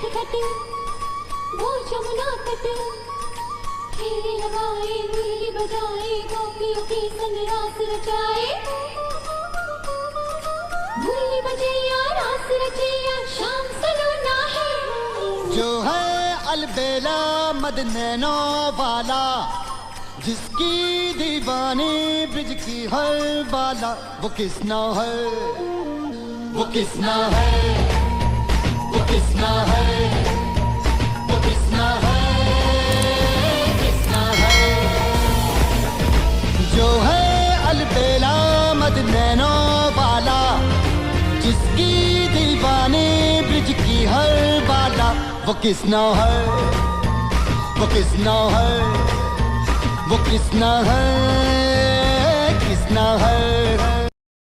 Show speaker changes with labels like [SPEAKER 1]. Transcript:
[SPEAKER 1] नटखट वो जमुना तट फेरे लगाए मुरली बजाए गोपियों के संग रास रचाए मुरली बजे या रास रचे या शाम सलोना है
[SPEAKER 2] जो है अलबेला मद नैनो वाला जिसकी दीवानी ब्रिज की हर बाला वो किसना है वो किसना है वो किसना है वो किसना है किसना है जो है अलबेला मद नैनो वाला जिसकी दीवानी ब्रिज की हर बाला वो किसना है वो किसना है वो किसना है किसना है